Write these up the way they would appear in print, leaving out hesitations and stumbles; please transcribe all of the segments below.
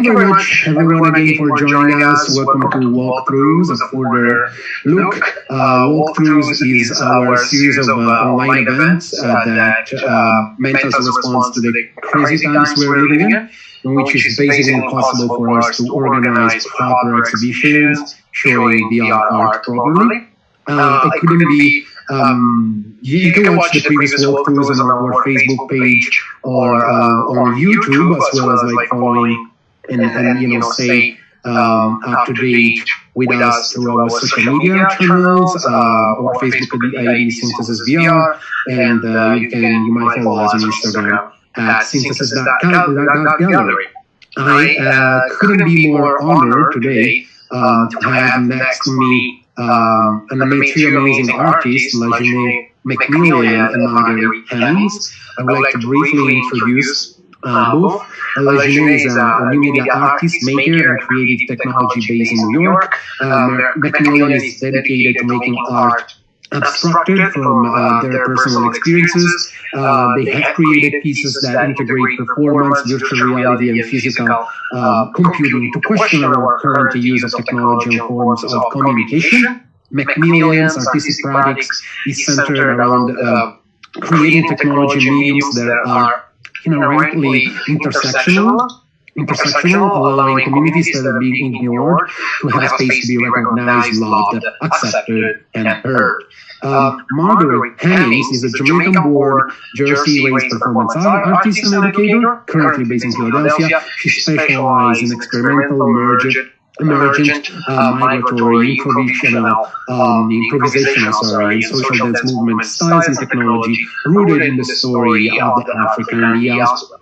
you very much, everyone, again for joining us. Welcome to Walkthroughs, a further look. Walkthroughs is our series of online events that meant as a response to the crazy times we're living in which is basically impossible for us to organize proper exhibitions showing the art properly. It couldn't be. You can watch the previous walkthroughs on our Facebook page or on YouTube, as well as like following and stay up to date with us through our social media channels, our Facebook ID Synthesis VR, and you might follow us on Instagram at synthesis.gallery. I couldn't be more honored today to have next to me two amazing artists, LaJuné McMillian and Marguerite Hemmings. I would like to briefly introduce both. LaJuné is a new media artist, maker, and creative technology based in New York. McMillian is dedicated to making art abstracted from their personal experiences. They have created pieces that integrate performance, virtual reality, and physical computing to question our current use of technology and forms of communication. McMillian's artistic projects is centered around creating technology mediums that are inherently intersectional, allowing communities that are being ignored to have a space to be recognized, loved, accepted, and heard. Marguerite Hemmings is a Jamaican-born, Jersey-raised performance artist and educator, currently based in Philadelphia. She specializes in experimental, emergent, migratory, improvisational, social dance movement styles and technology rooted in the story of the African diaspora.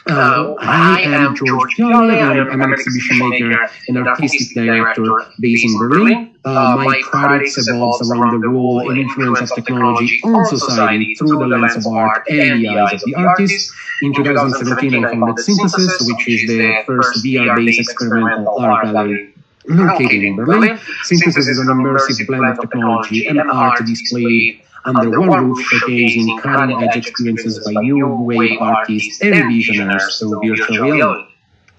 I am George Piale, and I'm an exhibition maker and artistic director based in Berlin. My projects evolves around the role and influence of technology on society through the lens of art and the eyes of the artist. In 2017, I founded Synthesis, which is the first VR-based experimental art gallery located in Berlin. Synthesis is an immersive blend of technology and art displayed under one roof, showcasing cutting-edge experiences by new wave artists and visionaries through virtual reality.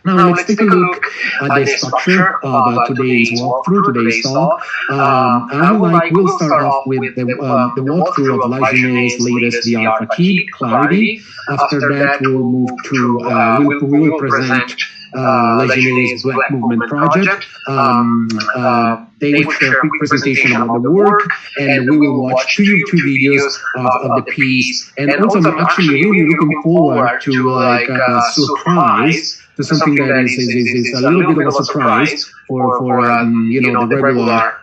Now let's take a look at the structure of today's walkthrough, today's talk. We'll start off with the walkthrough of LaJuné's latest VR fatigue, Clarity. After that, we'll move to, we will present LaJuné's Black Movement project. They will share a quick presentation about the work, and we will watch two videos of the piece. And also, I'm actually really looking forward to a surprise, to something that is a little bit of a surprise for the regular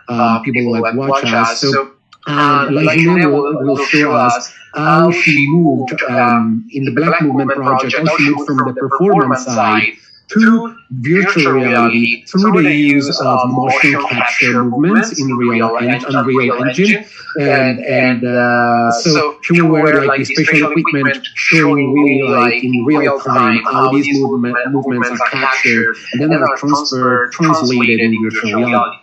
people that watch us. So LaJuné will show us how she moved in the Black Movement project, how she moved from the performance side to virtual reality through the use of motion capture movements in Unreal Engine, and so she will wear like this special equipment showing really in real time how these movements are captured and then are translated in virtual reality.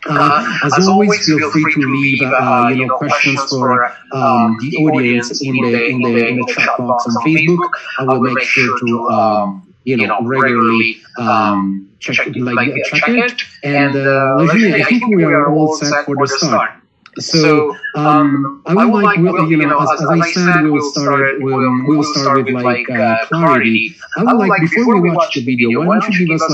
As always, feel free to leave questions for the audience in the chat box on Facebook. I will make sure to regularly check it. And LaJuné, I think we are all set for the start. So I would like, as I said, we'll start with Clarity. I would like, before we watch the video, why don't you give us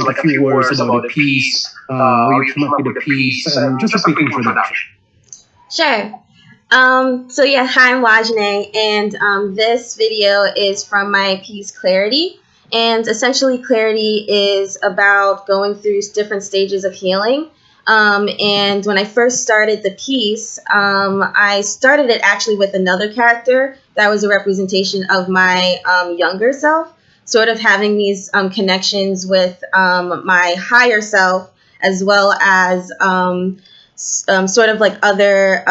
a few words about the piece, how you come up with the piece, and just a quick introduction. Sure. So yeah, hi, I'm LaJuné, and this video is from my piece Clarity. And essentially, Clarity is about going through different stages of healing. And when I first started the piece, I started it actually with another character that was a representation of my younger self, sort of having these connections with my higher self, as well as sort of like other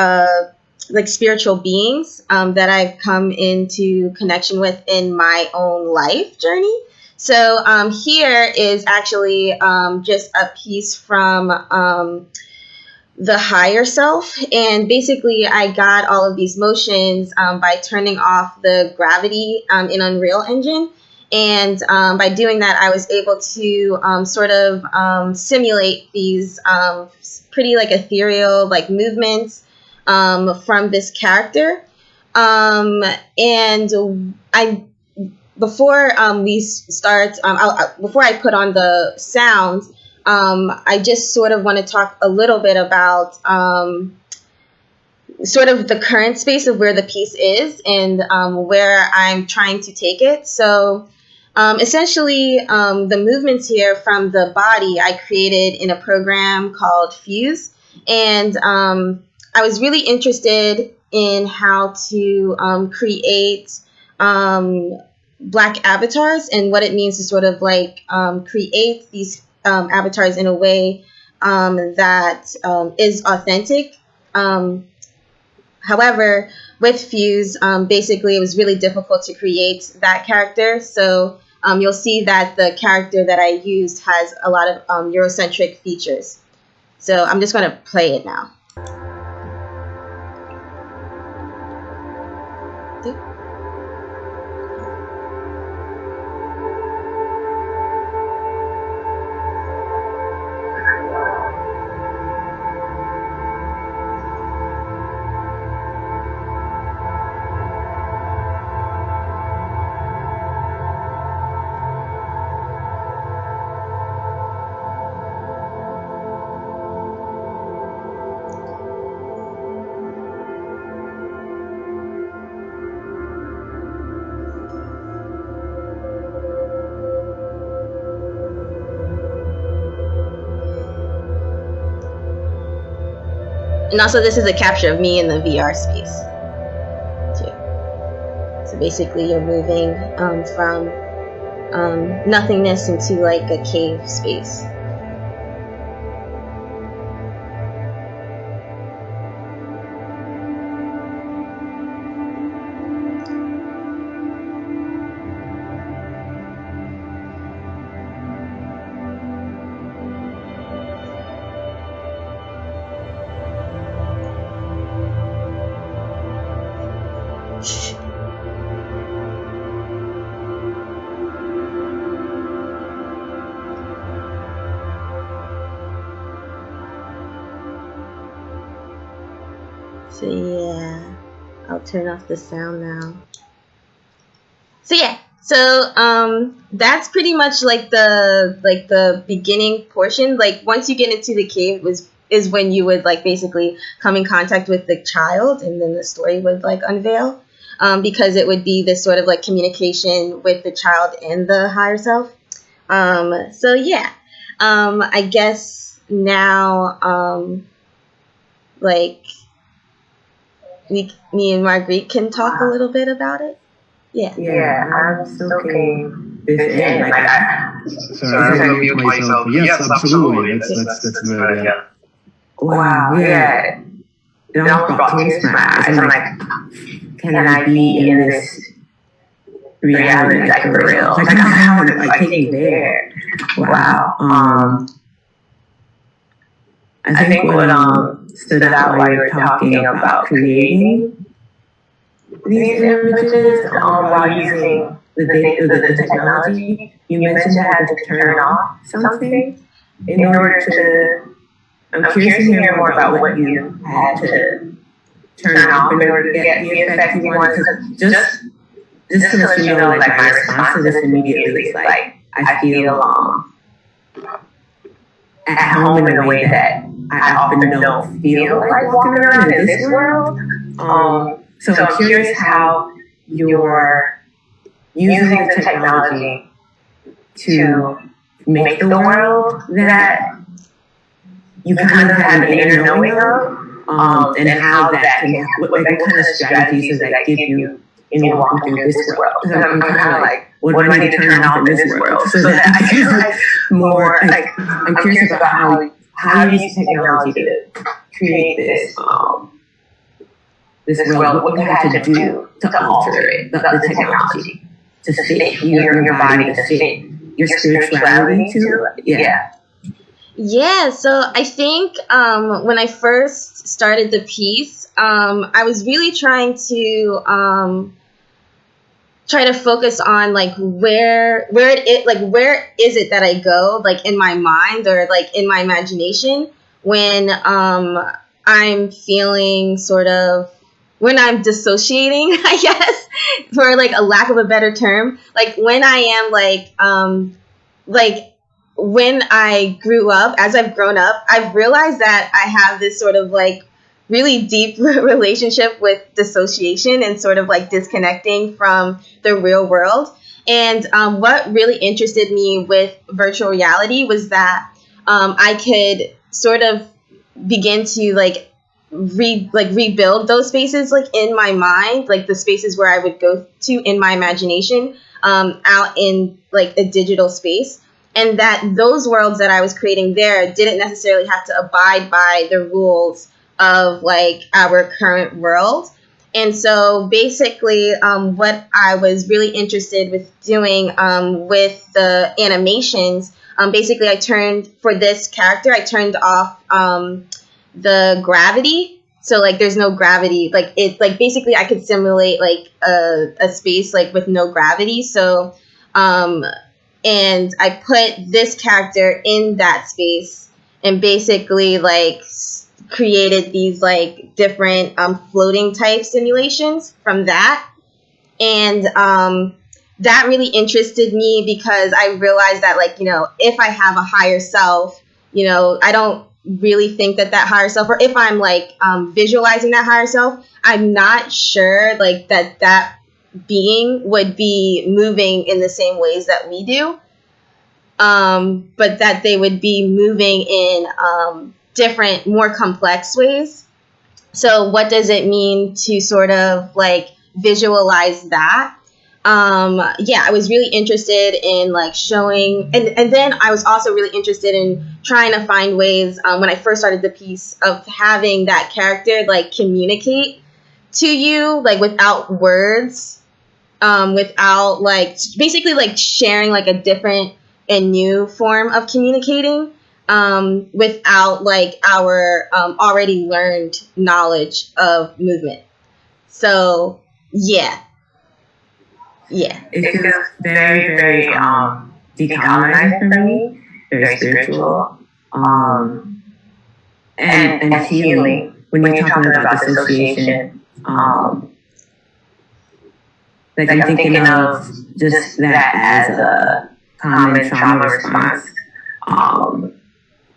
spiritual beings that I've come into connection with in my own life journey. So here is actually just a piece from the higher self, and basically I got all of these motions by turning off the gravity in Unreal Engine. And by doing that, I was able to sort of simulate these pretty like ethereal like movements from this character. And before we start, before I put on the sounds, I just sort of want to talk a little bit about sort of the current space of where the piece is and where I'm trying to take it. So essentially, the movements here from the body I created in a program called Fuse. And I was really interested in how to create Black avatars and what it means to sort of like create these avatars in a way that is authentic. However, with Fuse, basically it was really difficult to create that character. So you'll see that the character that I used has a lot of Eurocentric features. So I'm just going to play it now. And also this is a capture of me in the VR space too. So basically you're moving from nothingness into like a cave space. So yeah, I'll turn off the sound now. So yeah, so that's pretty much like the beginning portion. Like once you get into the cave is when you would like basically come in contact with the child, and then the story would like unveil, because it would be this sort of like communication with the child and the higher self. So yeah, I guess now like me and Marguerite can talk a little bit about it. Yeah. Yeah, I'm still taking this in. Like, sorry, I mute myself. Yes, absolutely. That's very good. Yeah. Wow, yeah. It almost brought tears to my eyes. I'm like, can I be in this reality, like for real? Like, how would I take you there? Wow. I think what stood out while you were talking about creating these images while using the technology, you mentioned you had to turn off something in order to. I'm curious to hear more about what you had to turn off in order to get the effect you wanted. Just to let you know, like my response to this immediately is like I feel at home in a way that I often don't feel like walking around in this world. So I'm curious how you're using the technology to make the world that you kind of have an inner knowing of, and how that can, what kind of strategies does that give you in walking through this world? Because I'm kind of like, what do I need to turn off in this world so that I can like more, like, I'm curious about how you use technology to create this world, what you had to do to alter it, the technology, to fit your body, to fit your spirituality to it. Yeah. Yeah, so I think when I first started the piece, I was really trying to try to focus on like where is it that I go like in my mind or like in my imagination when I'm feeling sort of when I'm dissociating, I guess, for like a lack of a better term, like when I am like when I grew up, as I've grown up, I've realized that I have this sort of like really deep relationship with dissociation and sort of like disconnecting from the real world. And what really interested me with virtual reality was that I could sort of begin to like rebuild those spaces like in my mind, like the spaces where I would go to in my imagination out in like a digital space. And that those worlds that I was creating there didn't necessarily have to abide by the rules of like our current world. And so basically what I was really interested with doing with the animations, basically I turned for this character, I turned off the gravity. So like there's no gravity, like it like basically I could simulate like a space like with no gravity. So and I put this character in that space and basically like created these like different floating type simulations from that. And that really interested me because I realized that like, you know, if I have a higher self, you know, I don't really think that higher self, or if I'm like visualizing that higher self, I'm not sure like that being would be moving in the same ways that we do, but that they would be moving in different, more complex ways. So what does it mean to sort of like visualize that? I was really interested in like showing, and then I was also really interested in trying to find ways when I first started the piece of having that character like communicate to you like without words, without like basically like sharing like a different and new form of communicating without like our already learned knowledge of movement. So yeah. It feels very, very decolonizing for me, very spiritual, and healing. When you're talking about dissociation, like I'm thinking of just that as a common trauma response. And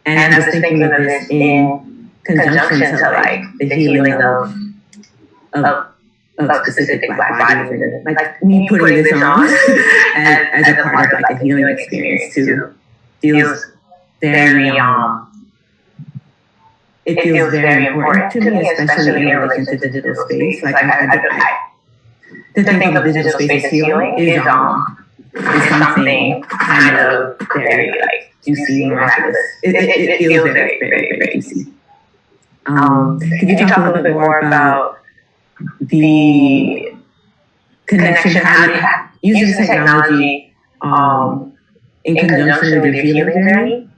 I'm just thinking of this in conjunction to like the healing of specific Black bodies, and like me putting this on as a part of like a healing experience too feels very it feels very important to me, especially in relation to digital space. Like to think of digital space as healing is something kind of very like juicy and miraculous. It feels very, very, very juicy. Could you talk a little bit more about the connection, how using technology in conjunction with your healing journey?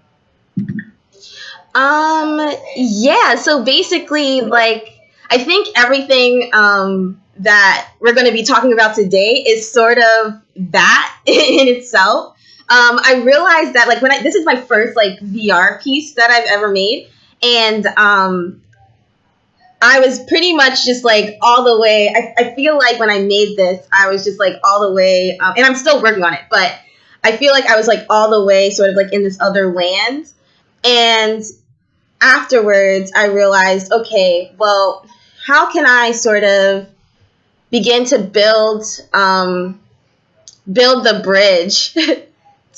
So basically, like, I think everything that we're going to be talking about today is sort of that in itself. I realized that, like, this is my first, like, VR piece that I've ever made, and I was pretty much just, like, all the way, I feel like when I made this, I was just, like, all the way, and I'm still working on it, but I feel like I was, like, all the way sort of, like, in this other land, and afterwards, I realized, okay, well, how can I sort of begin to build the bridge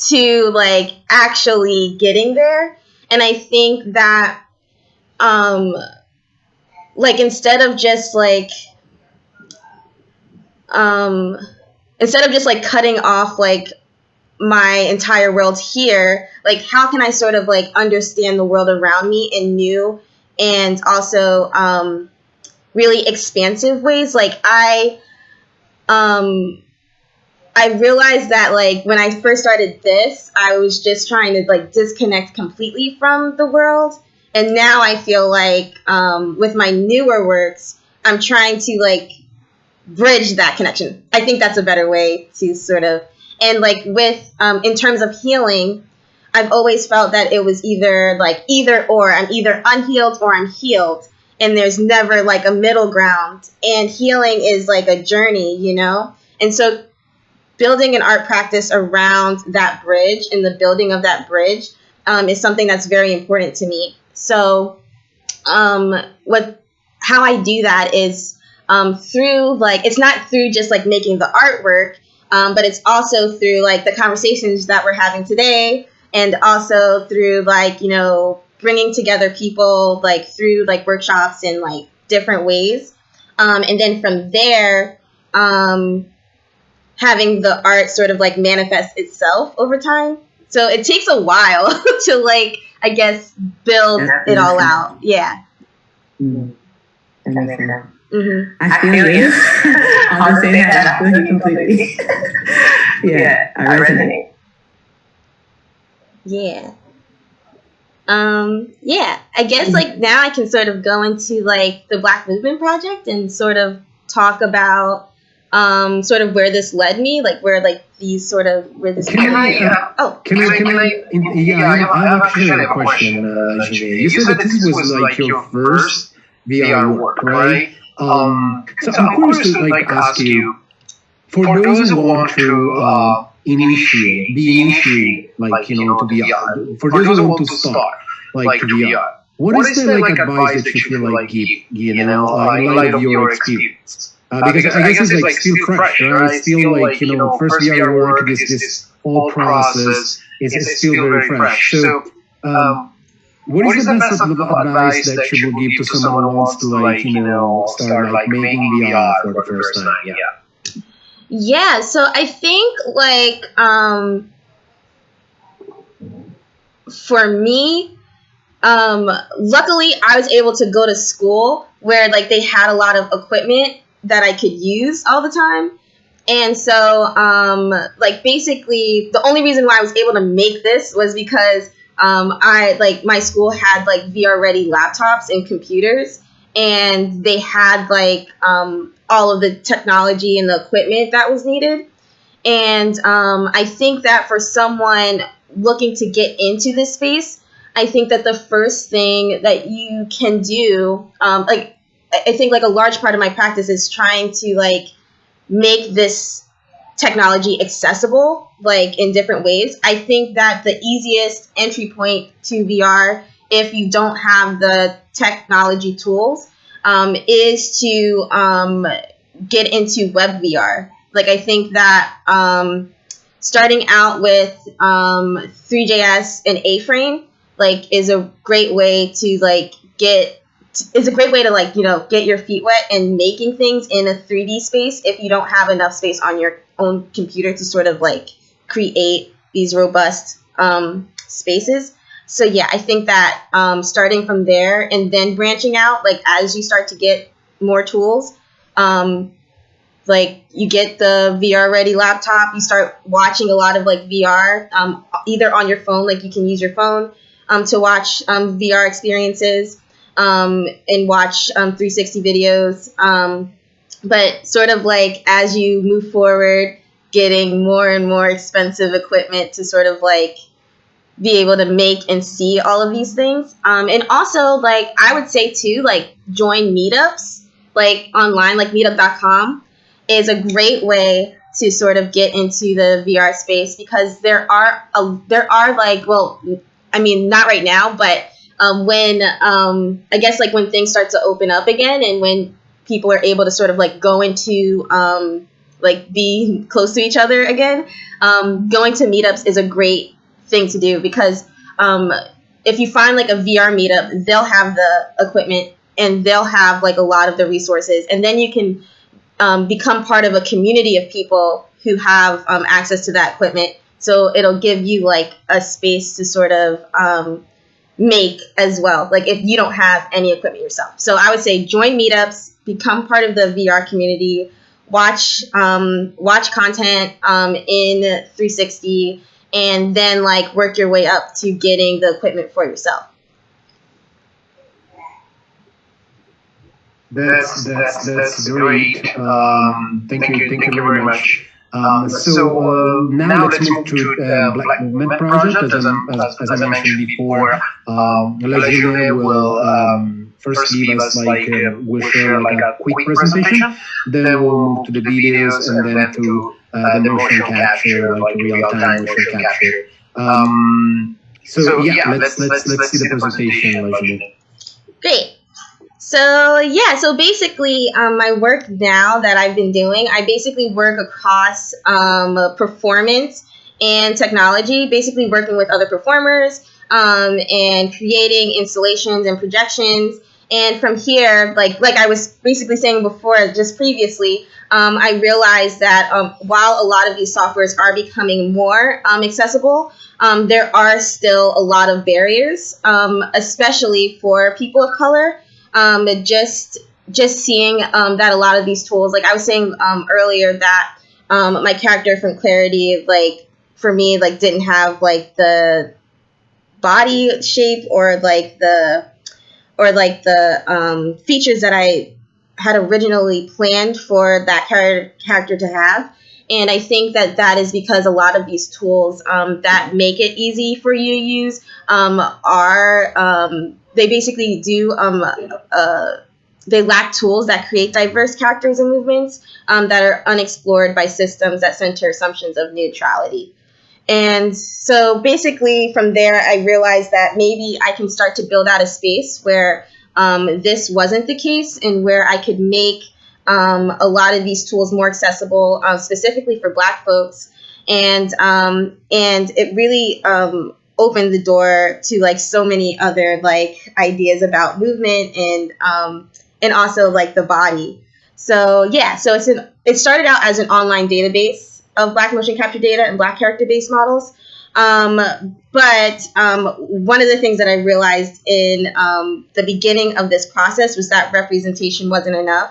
to, like, actually getting there? And I think that, like, instead of just cutting off, like, my entire world here, like, how can I sort of, like, understand the world around me in new and also really expansive ways? Like, I realized that, like, when I first started this, I was just trying to, like, disconnect completely from the world. And now I feel like with my newer works, I'm trying to, like, bridge that connection. I think that's a better way to sort of, and like with, in terms of healing, I've always felt that it was either or. I'm either unhealed or I'm healed. And there's never like a middle ground. And healing is like a journey, you know? And so building an art practice around that bridge and the building of that bridge is something that's very important to me. So how I do that is through like, it's not through just like making the artwork, but it's also through like the conversations that we're having today, and also through like, you know, bringing together people like through like workshops and like different ways. And then from there, having the art sort of like manifest itself over time. So it takes a while to like, I guess, build it all out. Yeah. Mm. That makes sense. Mm-hmm. I feel you. I'll just say that. I feel you completely. Yeah, I resonate. Yeah. Yeah, I guess like now I can sort of go into like the Black Movement Project and sort of talk about sort of where this led me, like where like these sort of where this. Can I have actually a question, Janae. You said that this was like your first VR work, right? So I'm curious to like ask you, for those who want to be initiated, like, you know, to VR, for those who want to start, like, to VR, what is the like advice that you feel like give, you know, in light of your experience? Because I guess it's like still fresh, right? It's still like, you know, first VR work, this whole process is still very fresh. So, what is the best advice that you will give to someone who wants to like, you know, start like making VR for the first time? Yeah. Yeah, so I think like for me, luckily I was able to go to school where like they had a lot of equipment that I could use all the time. And so like basically the only reason why I was able to make this was because I like my school had like VR ready laptops and computers, and they had like all of the technology and the equipment that was needed. And I think that for someone looking to get into this space, I think that the first thing that you can do, like I think like a large part of my practice is trying to like make this technology accessible, like in different ways. I think that the easiest entry point to VR, if you don't have the technology tools, is to get into web VR. Like I think that starting out with 3JS and A-Frame like is a great way to like get your feet wet and making things in a 3D space if you don't have enough space on your own computer to sort of like create these robust spaces. So yeah, I think that starting from there and then branching out, like as you start to get more tools, like you get the VR ready laptop, you start watching a lot of like VR, either on your phone, like you can use your phone to watch VR experiences, and watch 360 videos. But sort of like as you move forward, getting more and more expensive equipment to sort of like be able to make and see all of these things. And also like I would say too, like join meetups like online, like meetup.com is a great way to sort of get into the VR space, because there are like, well, I mean, not right now, but when I guess like when things start to open up again and when people are able to sort of like go into like be close to each other again, going to meetups is a great thing to do, because if you find like a VR meetup, they'll have the equipment and they'll have like a lot of the resources, and then you can become part of a community of people who have access to that equipment. So it'll give you like a space to sort of make as well, like if you don't have any equipment yourself. So I would say join meetups, become part of the VR community, watch content in 360, and then like work your way up to getting the equipment for yourself. That's great. Thank you very much. Now let's move to Black Movement Project. As I mentioned before, LaJuné will first give us we'll share a quick presentation. Then we'll move to the videos and then to the motion capture, real-time motion capture. Let's see the presentation, LaJuné. Great. So basically, my work now that I've been doing, I basically work across performance and technology, basically working with other performers and creating installations and projections. And from here, like I was basically saying before, just previously, I realized that while a lot of these softwares are becoming more accessible, there are still a lot of barriers, especially for people of color. Just seeing that a lot of these tools, like I was saying earlier, that my character from Clarity, for me, didn't have the body shape or the features that I had originally planned for that character to have. And I think that is because a lot of these tools that make it easy for you to use they basically do they lack tools that create diverse characters and movements that are unexplored by systems that center assumptions of neutrality. And so basically from there, I realized that maybe I can start to build out a space where this wasn't the case, and where I could make a lot of these tools more accessible, specifically for Black folks. And it really opened the door to so many other ideas about movement and also the body. So it started out as an online database of Black motion capture data and Black character based models. But one of the things that I realized in the beginning of this process was that representation wasn't enough.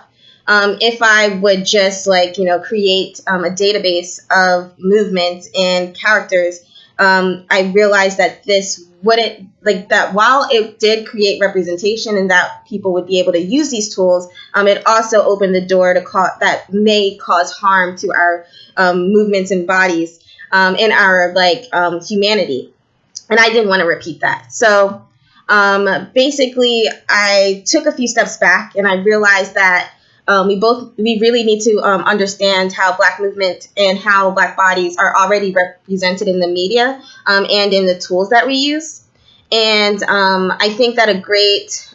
If I would just create a database of movements and characters, I realized that this wouldn't, that while it did create representation and that people would be able to use these tools, it also opened the door to that may cause harm to our movements and bodies and our humanity. And I didn't want to repeat that. So basically, I took a few steps back and I realized that we really need to understand how Black movement and how Black bodies are already represented in the media and in the tools that we use. And I think that a great,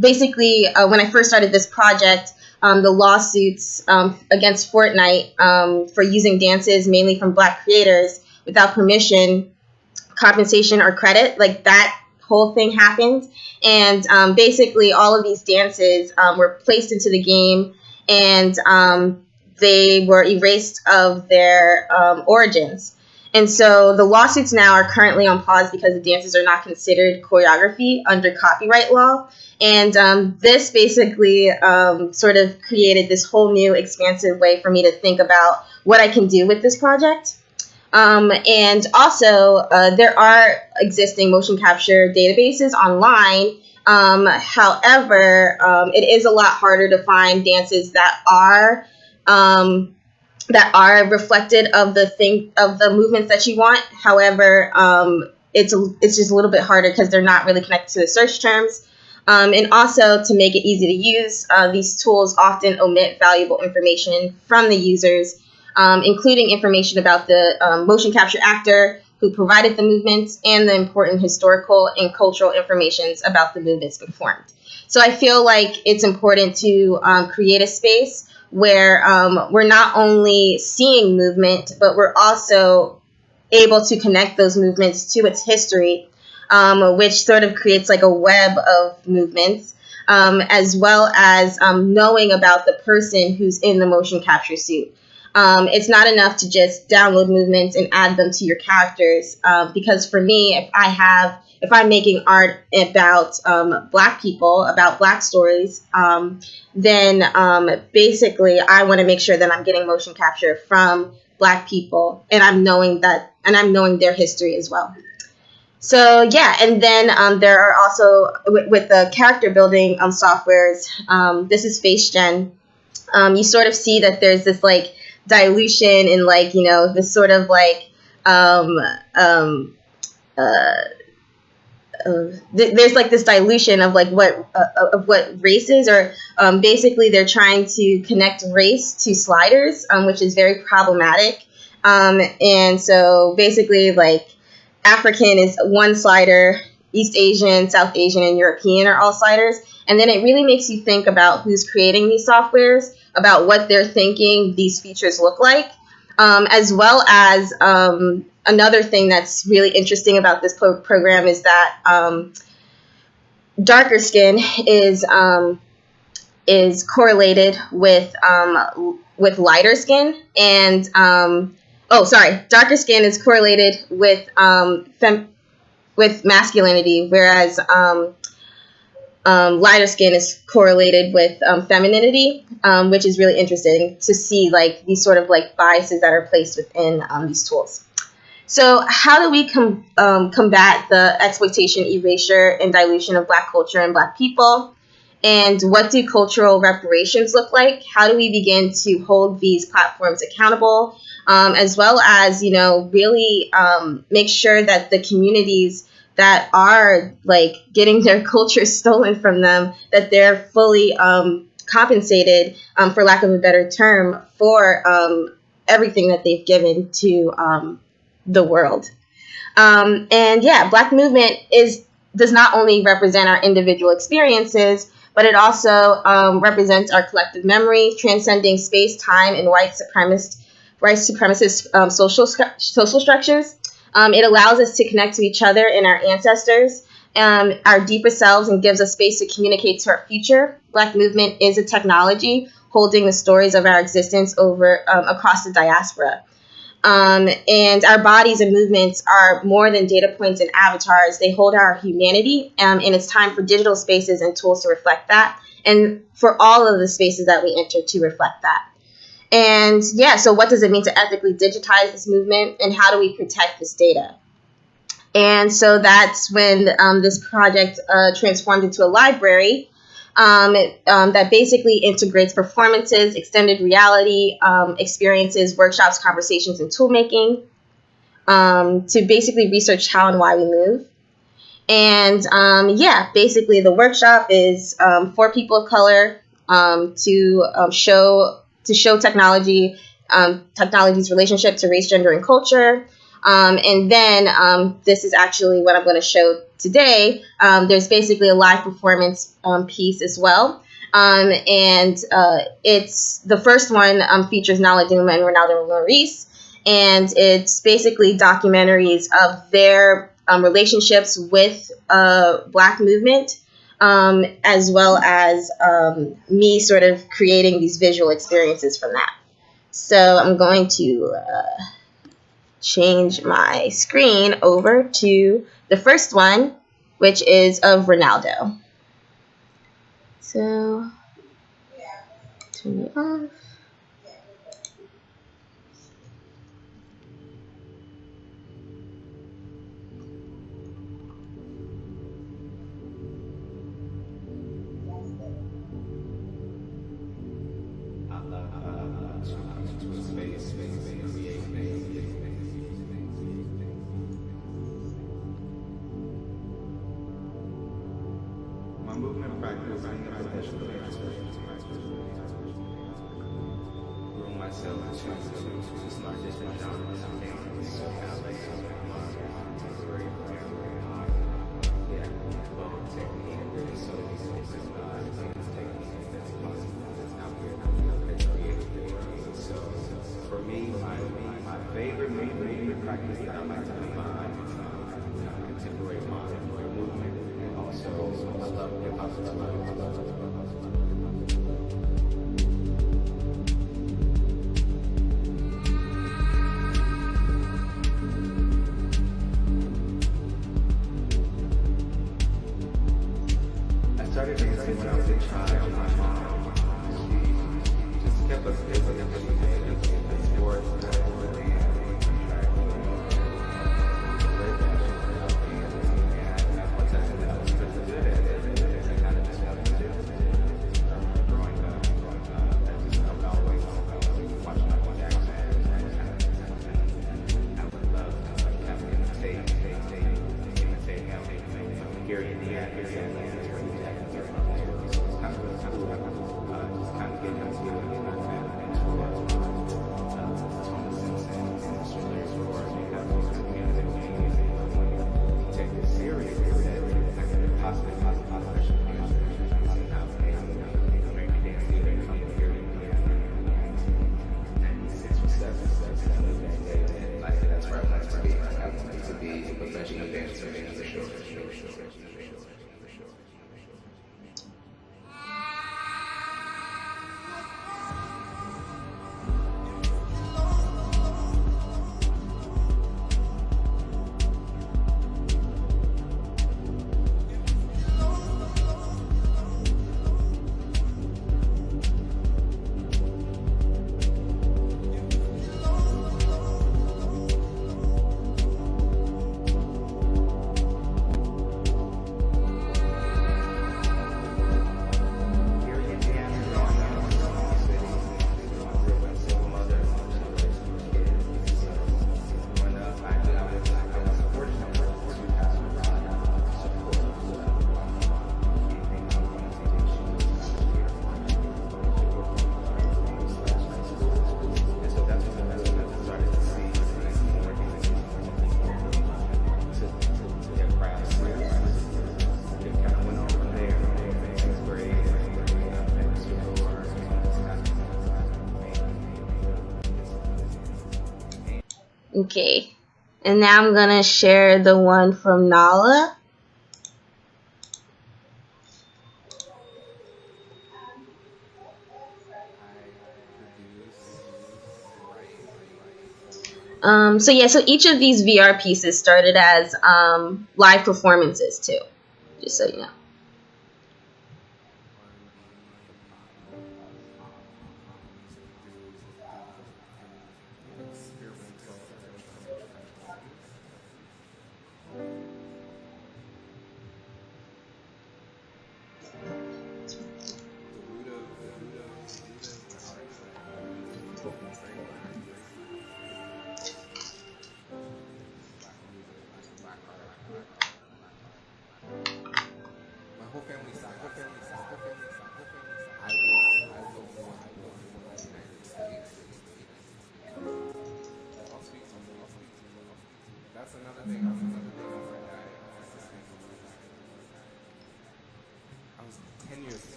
basically when I first started this project, the lawsuits against Fortnite for using dances mainly from Black creators without permission, compensation, or credit, that whole thing happened. And basically all of these dances were placed into the game, and they were erased of their origins. And so the lawsuits now are currently on pause because the dances are not considered choreography under copyright law. And this basically sort of created this whole new expansive way for me to think about what I can do with this project. And also, there are existing motion capture databases online. However, it is a lot harder to find dances that are reflected of the movements that you want. However, it's just a little bit harder because they're not really connected to the search terms. And also, to make it easy to use, these tools often omit valuable information from the users, including information about the motion capture actor who provided the movements and the important historical and cultural information about the movements performed. So I feel like it's important to create a space where we're not only seeing movement, but we're also able to connect those movements to its history, which sort of creates a web of movements, as well as knowing about the person who's in the motion capture suit. It's not enough to just download movements and add them to your characters, because for me, if I'm making art about Black people, about Black stories, then basically I want to make sure that I'm getting motion capture from Black people, and I'm knowing their history as well. So yeah, and then there are also with the character building softwares. This is FaceGen. You sort of see that there's this like dilution in like this sort of like there's like this dilution of like what race is, or basically they're trying to connect race to sliders, which is very problematic. And so basically like African is one slider, East Asian, South Asian, and European are all sliders. And then it really makes you think about who's creating these softwares, about what they're thinking these features look like, as well as another thing that's really interesting about this program is that darker skin is correlated with lighter skin, and darker skin is correlated with masculinity, whereas lighter skin is correlated with femininity, which is really interesting to see like these sort of like biases that are placed within these tools. So how do we combat the exploitation, erasure, and dilution of Black culture and Black people? And what do cultural reparations look like? How do we begin to hold these platforms accountable, as well as, really make sure that the communities that are like getting their culture stolen from them, that they're fully compensated, for lack of a better term, for everything that they've given to the world. And yeah, Black movement does not only represent our individual experiences, but it also represents our collective memory, transcending space, time, and white supremacist social structures. It allows us to connect to each other and our ancestors, our deeper selves, and gives us space to communicate to our future. Black movement is a technology holding the stories of our existence across the diaspora. And our bodies and movements are more than data points and avatars. They hold our humanity, and it's time for digital spaces and tools to reflect that, and for all of the spaces that we enter to reflect that. And yeah, so what does it mean to ethically digitize this movement, and how do we protect this data? And so that's when this project transformed into a library that basically integrates performances, extended reality experiences, workshops, conversations, and tool making to basically research how and why we move. And yeah, basically the workshop is for people of color to show technology's relationship to race, gender, and culture. And then this is actually what I'm going to show today. There's basically a live performance piece as well. And it's the first one features Nala Duma and Ronaldo Maurice. And it's basically documentaries of their relationships with Black movement, as well as me sort of creating these visual experiences from that. So I'm going to change my screen over to the first one, which is of Ronaldo. So turn it off. Okay, and now I'm gonna share the one from Nala. So each of these VR pieces started as live performances too, just so you know.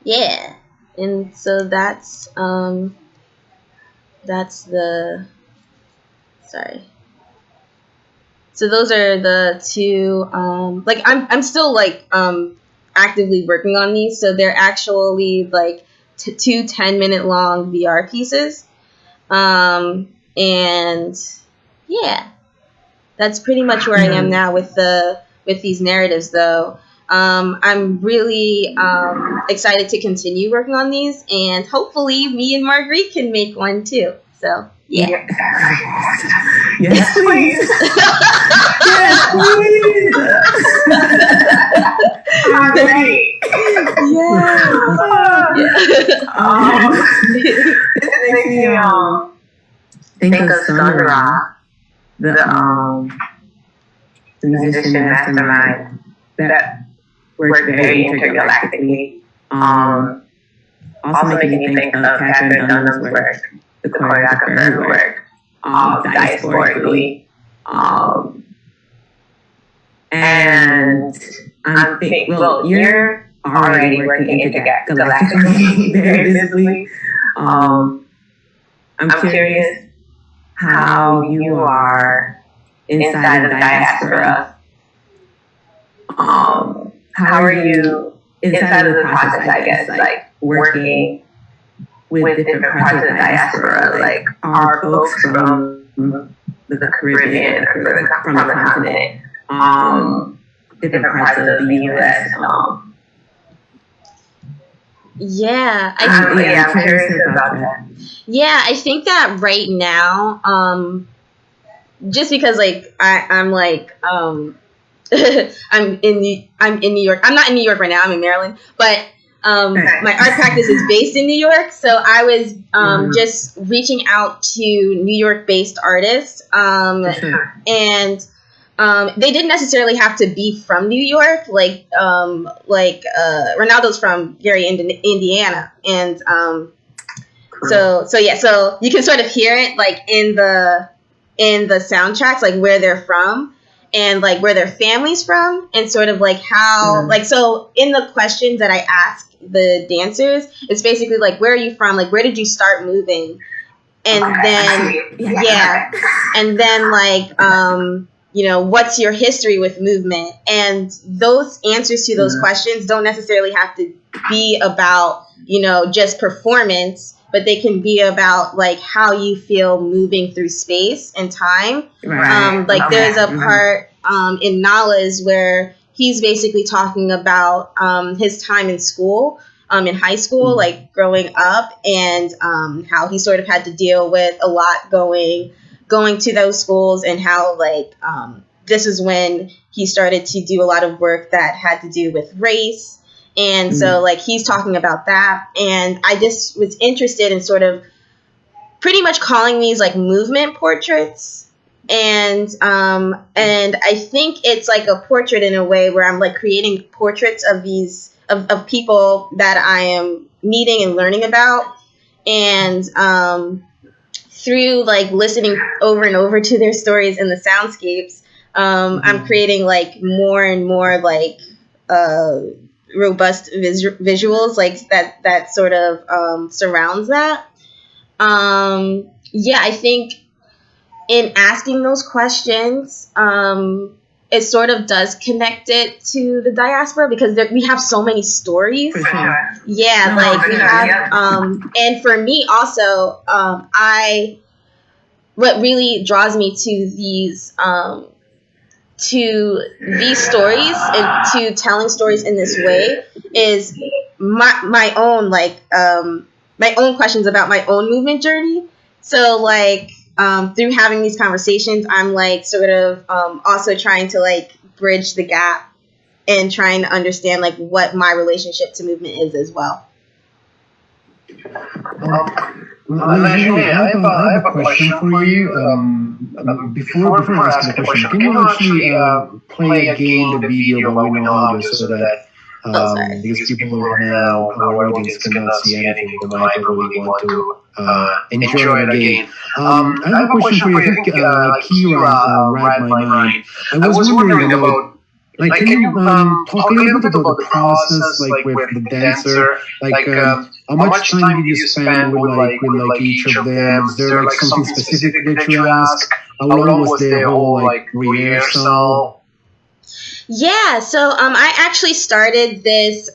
Yeah, and so that's the, sorry. So those are the two, like I'm still like actively working on these, so they're actually like two 10-minute long VR pieces. And yeah, that's pretty much where I am now with these narratives though. I'm really excited to continue working on these, and hopefully me and Marguerite can make one too. So yeah. Yes, please. Yes, please. I'm ready. This makes me think of Sandra, the musician mastermind that works very intergalactically. Also making me think of Catherine Dunham's work, the choreographer who worked diasporically. And I'm thinking, well, you're already working intergalactically, very visibly. I'm curious how you are inside of the diaspora. How are you inside of the process, I guess, like working with different parts of the diaspora? Like, are folks from the Caribbean or from the continent, different parts of the U.S.? Yeah, I'm curious about that. Yeah, I think that right now, just because like I'm like I'm in New York. I'm not in New York right now. I'm in Maryland, but my art practice is based in New York. So I was just reaching out to New York-based artists, and they didn't necessarily have to be from New York. Like Ronaldo's from Gary, Indiana, and so you can sort of hear it like in the soundtracks, like where they're from and like where their family's from, and sort of like how like, so in the questions that I ask the dancers, it's basically like, where are you from? Like, where did you start moving? And and then like you know, what's your history with movement? And those answers to those questions don't necessarily have to be about, you know, just performance, but they can be about like how you feel moving through space and time. Like there's a part in Nala's where he's basically talking about his time in school, in high school, like growing up, and how he sort of had to deal with a lot going to those schools, and how like this is when he started to do a lot of work that had to do with race. And so like he's talking about that, and I just was interested in sort of pretty much calling these like movement portraits, and I think it's like a portrait in a way where I'm like creating portraits of these of people that I am meeting and learning about, and through like listening over and over to their stories in the soundscapes, I'm creating like more and more like robust visuals like that sort of surrounds that. I think in asking those questions, it sort of does connect it to the diaspora, because we have so many stories. For sure. Yeah, like we have, and for me also, what really draws me to these stories and to telling stories in this way is my own like my own questions about my own movement journey. So like through having these conversations, I'm like sort of also trying to like bridge the gap and trying to understand like what my relationship to movement is as well. Actually, I have a question for you. Before I ask the question, can you actually play again the video by Winnow August so that because people right now, our audience cannot see anything, they might really want to enjoy it again. I have a question for you. I think Kira read my mind. I was wondering about, like, can you talk a little bit about the process, like with the dancer, like how much time did you spend with each of them? Is there like something specific that you ask? How long was the whole like rehearsal? Yeah, so I actually started these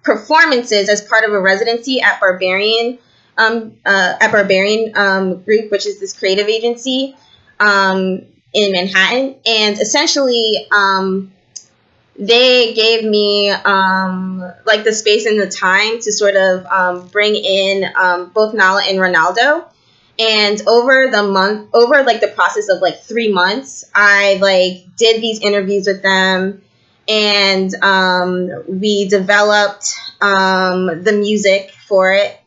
performances as part of a residency at Barbarian Group, which is this creative agency in Manhattan, and essentially they gave me like the space and the time to sort of bring in both Nala and Ronaldo. And over the process of like 3 months, I like did these interviews with them, and we developed the music for it.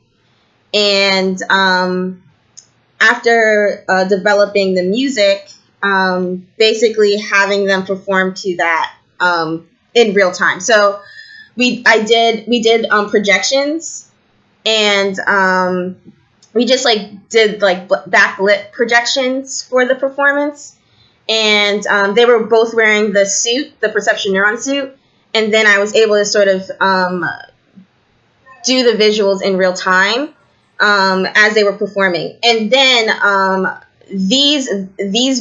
And after developing the music, basically having them perform to that in real time. So we did projections, and we just like did like backlit projections for the performance, and they were both wearing the suit, the perception neuron suit, and then I was able to sort of do the visuals in real time as they were performing. And then these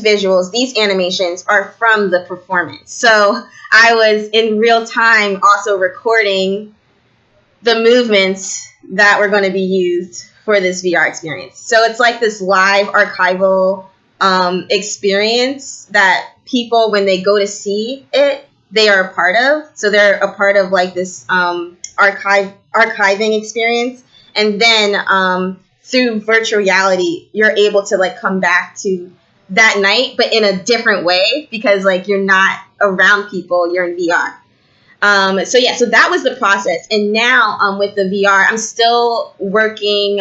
visuals, these animations are from the performance. So I was in real time also recording the movements that were going to be used for this VR experience. So it's like this live archival experience that people, when they go to see it, they are a part of. So they're a part of like this archiving experience. And then through virtual reality, you're able to like come back to that night, but in a different way, because like you're not around people, you're in VR. So that was the process. And now with the VR, I'm still working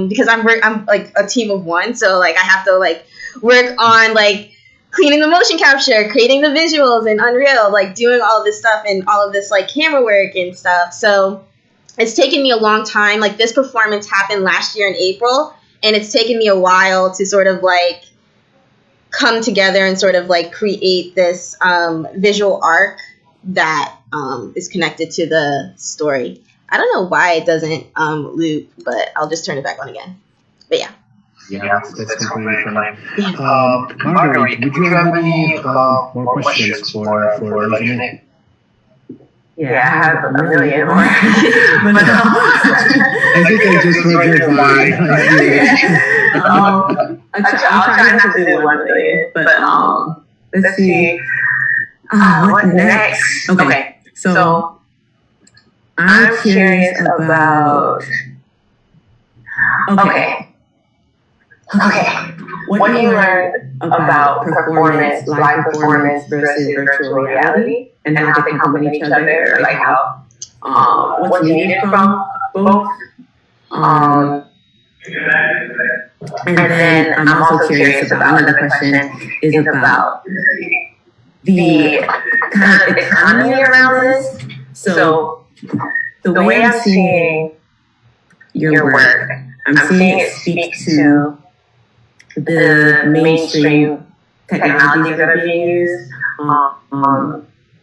because I'm like a team of one. So like I have to like work on like cleaning the motion capture, creating the visuals in Unreal, like doing all of this stuff and all of this like camera work and stuff. So it's taken me a long time. Like this performance happened last year in April, and it's taken me a while to sort of like come together and sort of like create this visual arc that is connected to the story. I don't know why it doesn't loop, but I'll just turn it back on again. But yeah. Yeah, that's completely fine. Yeah. Marguerite, would you have any more questions for LaJuné? Yeah, I have a million more. I think I just read your mind. I'll try not to do 1 million, but let's see. What next? Okay, so I'm curious about. Okay. What do you learn about performance, live performance versus virtual reality, and how they complement each other, like how what's needed from both? And then I'm also curious about another question is about the kind of economy around this. So the way I'm seeing your work, I'm seeing it speak to the mainstream technologies that are being used,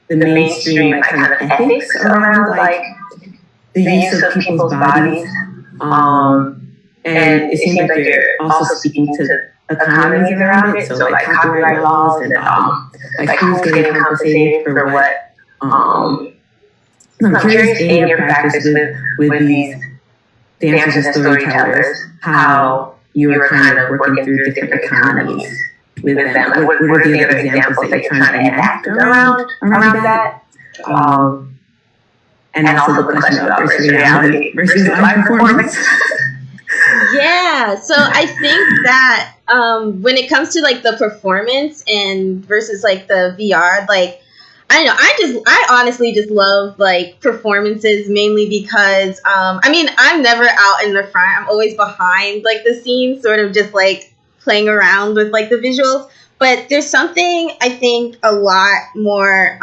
the mainstream like, kind of ethics around like the use of people's bodies, and it seems like you're also speaking to economies around it, so like copyright laws and like who's getting compensated for what. I'm curious in your practice with these dancers and storytellers, how you were kind of working through different economies with them. Like, what are the other examples that you're trying to enact around that? And also the question about virtual reality versus live performance. Yeah, so I think that when it comes to like the performance and versus like the VR, like I don't know, I honestly just love like performances mainly because I mean, I'm never out in the front. I'm always behind like the scenes, sort of just like playing around with like the visuals. But there's something I think a lot more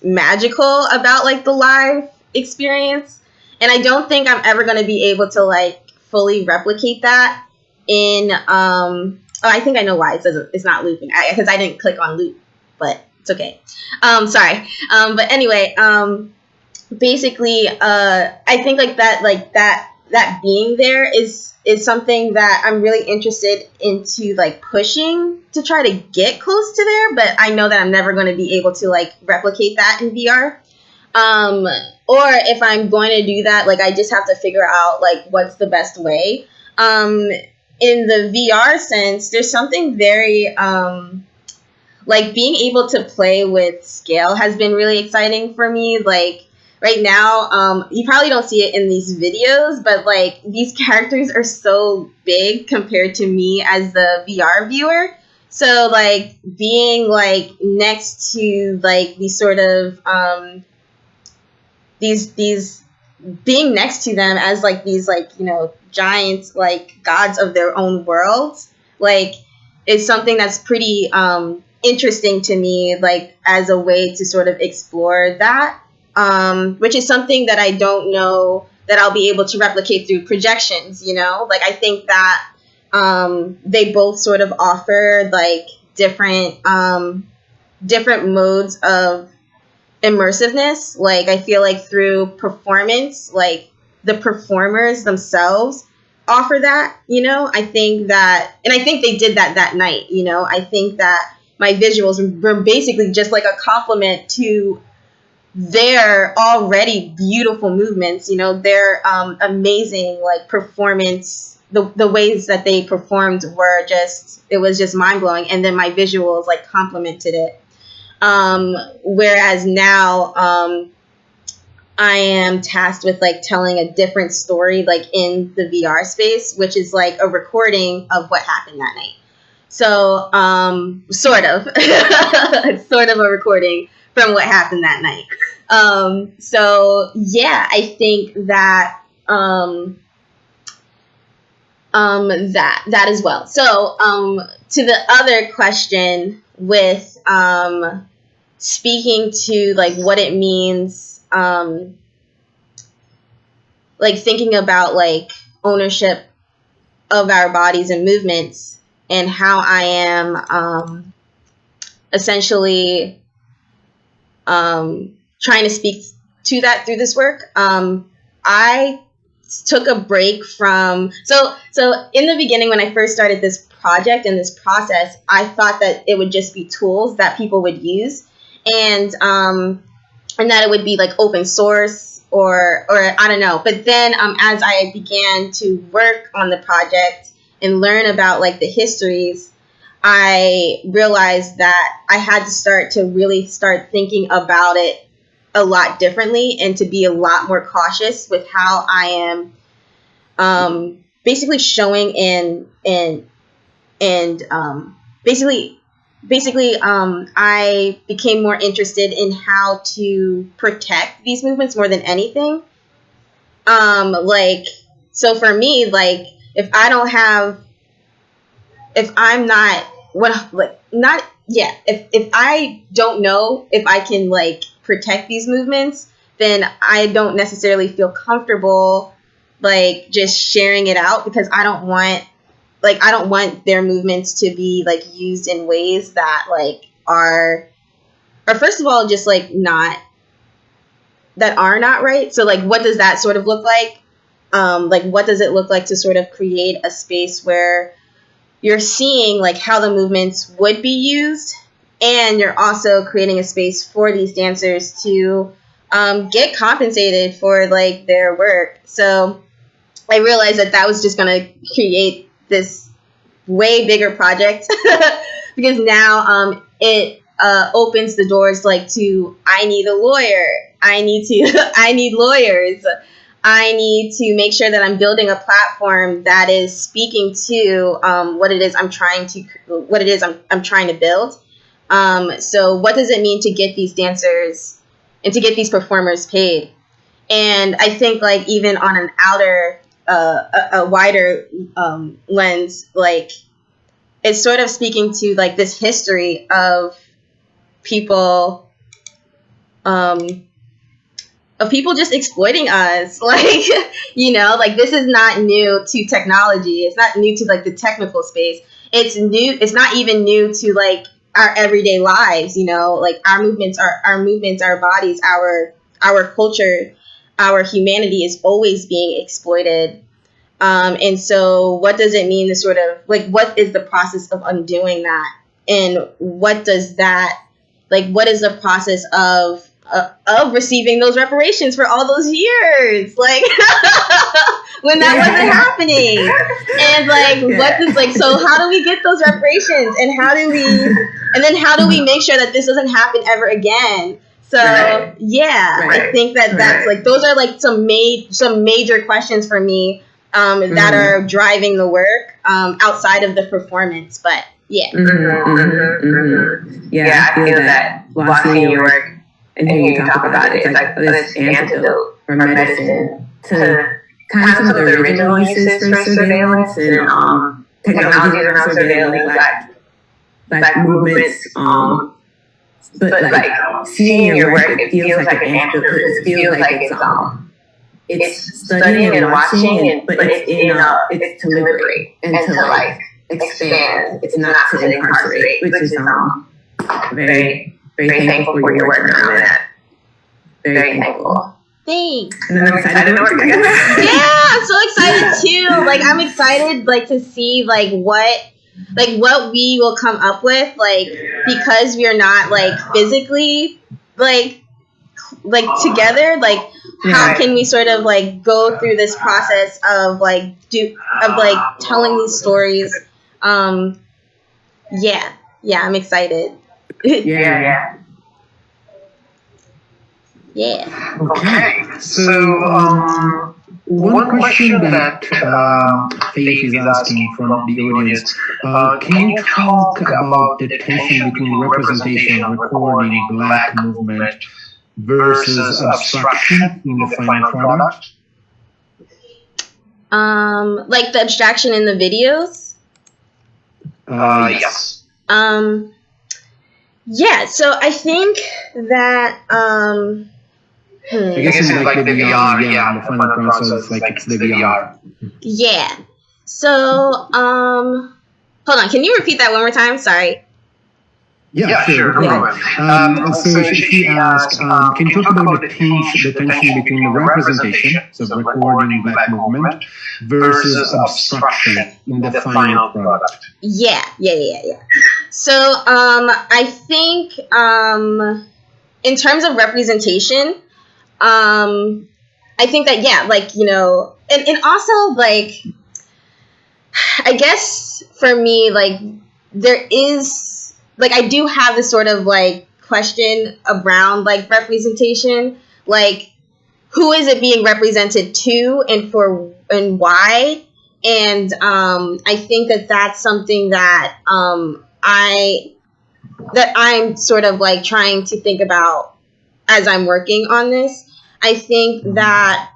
magical about like the live experience, and I don't think I'm ever going to be able to like fully replicate that in I think I know why it says it's not looping, because I didn't click on loop, but it's okay. Sorry. But anyway, basically I think like that being there is something that I'm really interested into like pushing to try to get close to there, but I know that I'm never going to be able to like replicate that in VR. Or if I'm going to do that, like I just have to figure out like what's the best way. In the VR sense, there's something very like being able to play with scale has been really exciting for me. Like right now, you probably don't see it in these videos, but like these characters are so big compared to me as the VR viewer. So like being like next to like these sort of these being next to them as like these like, you know, giants like gods of their own worlds, like is something that's pretty interesting to me, like as a way to sort of explore that, which is something that I don't know that I'll be able to replicate through projections, you know? Like I think that they both sort of offer like different modes of immersiveness. Like, I feel like through performance, like the performers themselves offer that, you know. I think they did that night, you know. I think that my visuals were basically just like a compliment to their already beautiful movements, you know, their amazing like performance. The ways that they performed were just, it was just mind blowing, and then my visuals like complemented it. Whereas now, I am tasked with like telling a different story, like in the VR space, which is like a recording of what happened that night. So, sort of, it's sort of a recording from what happened that night. So yeah, I think that, that as well. So, to the other question with, speaking to like what it means, like thinking about like ownership of our bodies and movements, and how I am essentially trying to speak to that through this work. I took a break from, so in the beginning when I first started this project and this process, I thought that it would just be tools that people would use, and that it would be like open source or I don't know. But then as I began to work on the project and learn about like the histories, I realized that I had to start thinking about it a lot differently, and to be a lot more cautious with how I am basically showing I became more interested in how to protect these movements more than anything. Like, so for me, like, if I don't know if I can like protect these movements, then I don't necessarily feel comfortable like just sharing it out, because I don't want their movements to be like used in ways that like are first of all just like not right. So like, what does that sort of look like? Like, what does it look like to sort of create a space where you're seeing like how the movements would be used, and you're also creating a space for these dancers to get compensated for like their work. So I realized that was just going to create this way bigger project because now it opens the doors like to, I need a lawyer, I need lawyers, I need to make sure that I'm building a platform that is speaking to what it is I'm trying to build. So what does it mean to get these dancers and to get these performers paid? And I think like even on an a wider lens, like it's sort of speaking to like this history of people just exploiting us. Like, you know, like this is not new to technology. It's not new to like the technical space. It's not even new to like our everyday lives, you know, like our movements, our bodies, our culture, our humanity is always being exploited. And so what does it mean to sort of like, what is the process of undoing that? And what is the process of receiving those reparations for all those years, like when that wasn't happening, and like so how do we get those reparations, and how do we make sure that this doesn't happen ever again? So I think that's like those are like some major questions for me that are driving the work outside of the performance. But I feel that watching your work and hearing you talk about it, it's like this antidote for medicine to kind of some of the original uses for surveillance and technologies around surveilling black movements. But like seeing your work, it feels like an antidote. It feels like it's studying and watching, but it's to liberate and to like expand. It's not to incarcerate, which is very, very thankful for your work around that. Very thankful. Thanks. And I'm excited to work together. Yeah, I'm so excited too. Like, I'm excited to see what we will come up with, because we are not physically together. How can we sort of go through this process of telling these stories? Yeah, I'm excited. Yeah. Yeah. Okay. So, one question that Faith is asking from the audience, can you talk about the tension between representation, recording, Black movement versus abstraction in the final product? The abstraction in the videos? Yes. Yeah, so I think that, I guess it's like the VR, the final process, it's the VR. Yeah. So, hold on, can you repeat that one more time? Sorry. Yeah, sure. No problem. So she asked, can you talk about the tension between the representation, so recording Black movement, versus abstraction in the final product? Yeah. So, I think, in terms of representation, I think that, and also, I guess for me, there is, I do have this sort of, question around, representation, who is it being represented to and why? And, I think that that's something that, I'm sort of, trying to think about as I'm working on this. I think that,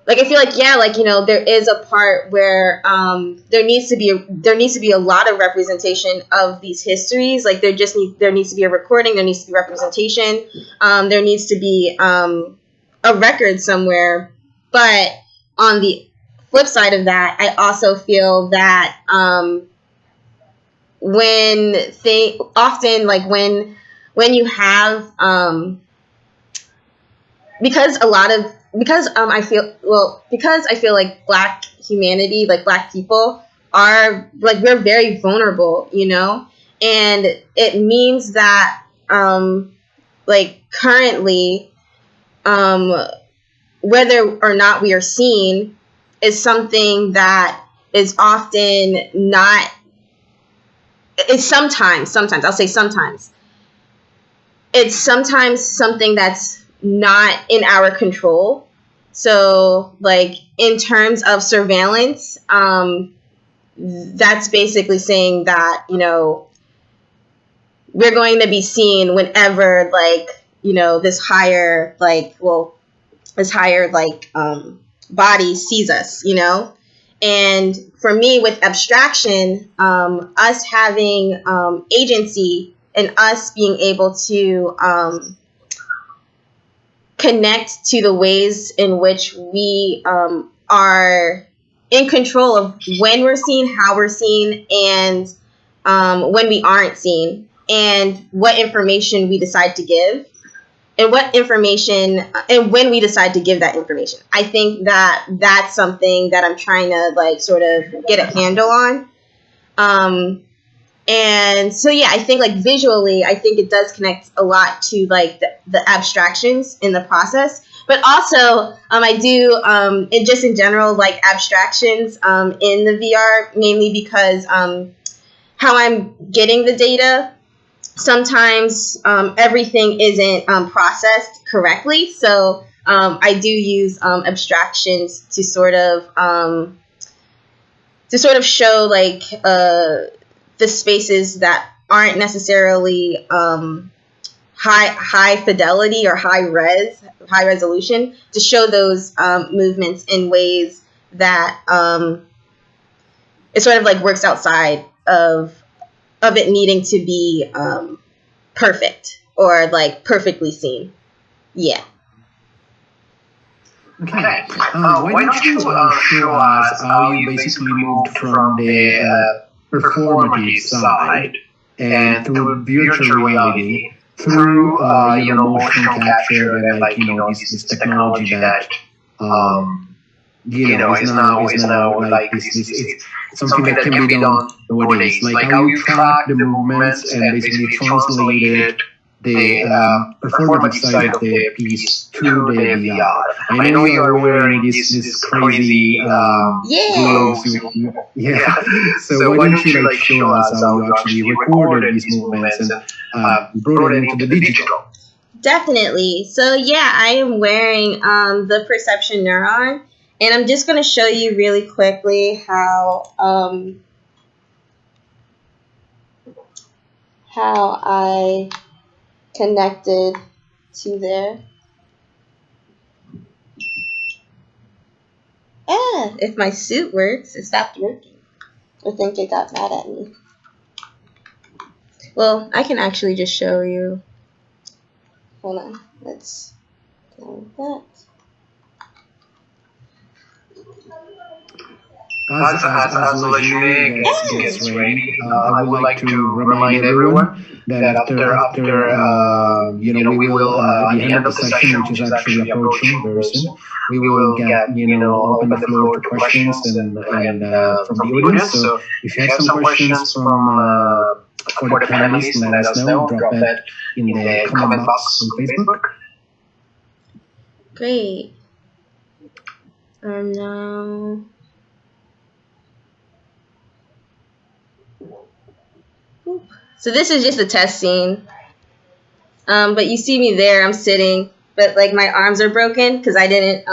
I feel there is a part where there needs to be a lot of representation of these histories. There needs to be a recording, there needs to be representation, there needs to be a record somewhere. But on the flip side of that, I also feel that when you have because I feel like Black humanity, Black people are we're very vulnerable, and it means that currently whether or not we are seen is something that is often not. It's sometimes I'll say sometimes. It's sometimes something that's not in our control. So, in terms of surveillance, that's basically saying that, we're going to be seen whenever, this higher, body sees us, And for me, with abstraction, us having agency and us being able to connect to the ways in which we are in control of when we're seen, how we're seen, and when we aren't seen, and what information we decide to give. And what information, and when we decide to give that information. I think that that's something that I'm trying to sort of get a handle on. And so, yeah, I think visually, I think it does connect a lot to the abstractions in the process. But also, I do, and just in general, abstractions in the VR, mainly because how I'm getting the data. Sometimes everything isn't processed correctly, so I do use abstractions to sort of show the spaces that aren't necessarily high fidelity or high resolution, to show those movements in ways that it sort of works outside of it needing to be perfect or perfectly seen. Yeah. Okay. Why don't you show us how you basically moved from the performative side and through virtual reality, through motion capture and this technology that is now like this it's something that can be done nowadays. Like how you track the movements and basically translated the performative side of the piece to the VR. I know you are wearing this crazy gloves. Yeah. So why don't you show us how you actually recorded these movements and brought it into the digital? Definitely. So yeah, I am wearing the perception neuron, and I'm just going to show you really quickly how I connected to there. If my suit works, it stopped working. I think it got mad at me. Well, I can actually just show you. Hold on. Let's go with that. As LaJuné gets ready, I would like to remind everyone that after we will at the end of the session, which is actually approaching very soon, we will get open the floor to questions and from the audience. So if you have some questions for the panelists, let us know. Drop it in the comment box on Facebook. Great. Now. So this is just a test scene, but you see me there, I'm sitting, but like my arms are broken because I didn't,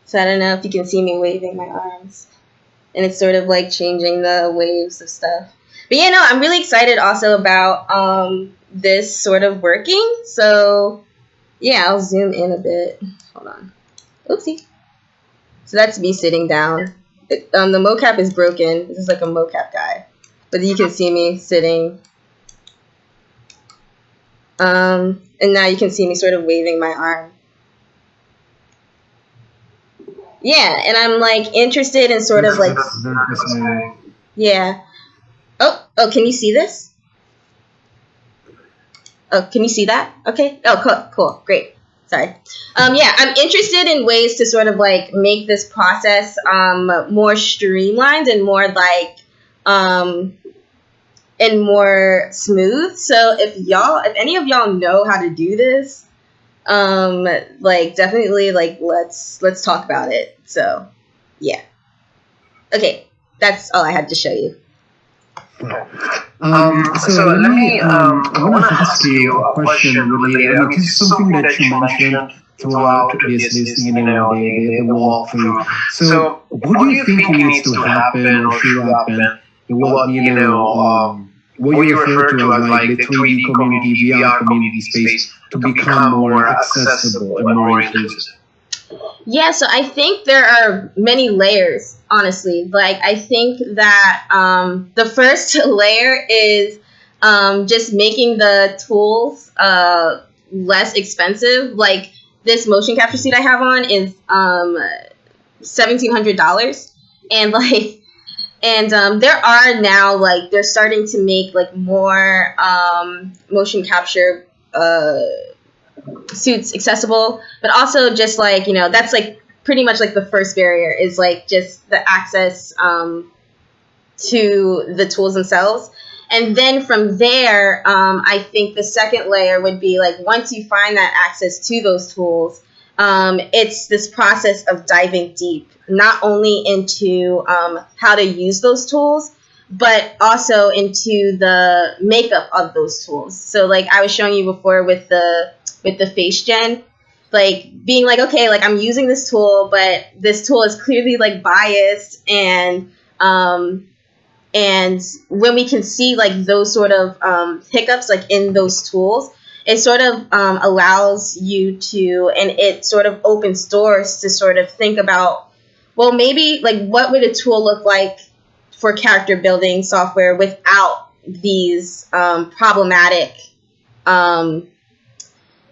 so I don't know if you can see me waving my arms, and it's sort of like changing the waves of stuff. But yeah, no, I'm really excited also about this sort of working, so yeah, I'll zoom in a bit. Hold on. Oopsie. So that's me sitting down. The mocap is broken. This is like a mocap guy. But you can see me sitting. And now you can see me sort of waving my arm. Yeah, and I'm like interested in sort of like... Yeah. Oh, can you see this? Oh, can you see that? Okay. Oh, cool. Great. Sorry. Yeah, I'm interested in ways to sort of like make this process more streamlined and more like and more smooth. So if any of y'all know how to do this, like definitely like let's talk about it. So yeah. Okay, that's all I had to show you. So let me, I want to ask you a question related, this is something that you mentioned throughout this the walkthrough. So what do you think needs to happen or should happen in what you refer to as like the 3D community, VR community space to become more accessible and more inclusive? Yeah, so I think there are many layers, honestly. Like, I think that the first layer is just making the tools less expensive. Like, this motion capture suit I have on is $1,700. And, like, there are now, like, they're starting to make, like, more motion capture suits accessible, but also just like, that's like pretty much like the first barrier is like just the access to the tools themselves. And then from there, I think the second layer would be like once you find that access to those tools, it's this process of diving deep, not only into how to use those tools, but also into the makeup of those tools. So like I was showing you before with the face gen, like being like, okay, like I'm using this tool, but this tool is clearly like biased, and when we can see like those sort of hiccups like in those tools, it sort of allows you to, and it sort of opens doors to sort of think about, well, maybe like what would a tool look like for character building software without these problematic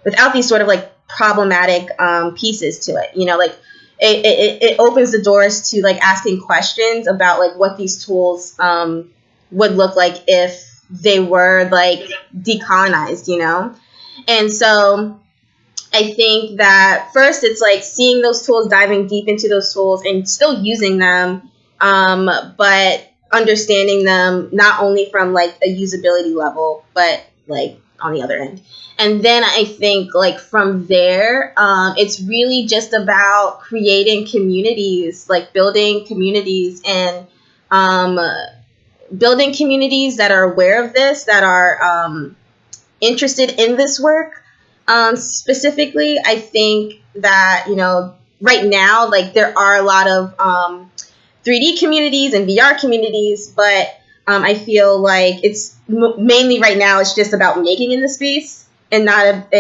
without these sort of like problematic pieces to it. You know, like it opens the doors to like asking questions about like what these tools would look like if they were like decolonized, you know? And so I think that first it's like seeing those tools, diving deep into those tools and still using them, but understanding them not only from like a usability level, but like on the other end. And then I think like from there, it's really just about creating communities, like building communities and building communities that are aware of this, that are interested in this work. Specifically, I think that, you know, right now, like there are a lot of 3D communities and VR communities, but I feel like it's mainly right now it's just about making in the space and not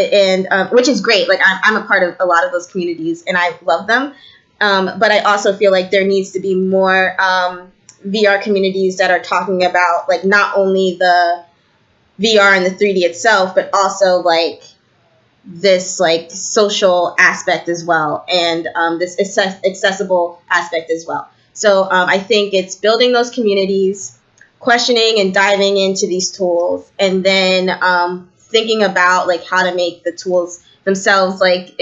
which is great. Like I'm a part of a lot of those communities and I love them. But I also feel like there needs to be more VR communities that are talking about like not only the VR and the 3D itself, but also like this like social aspect as well, and this accessible aspect as well. So I think it's building those communities, questioning and diving into these tools, and then thinking about like how to make the tools themselves like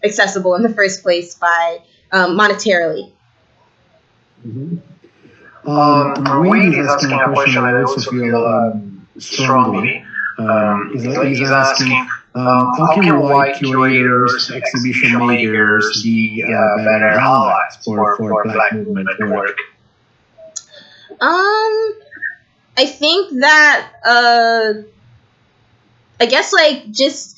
accessible in the first place by monetarily. Mm-hmm. Wade is asking a question I also feel strongly. He's asking, how can white curators, exhibition makers be better allies for Black movement work? I think that I guess like just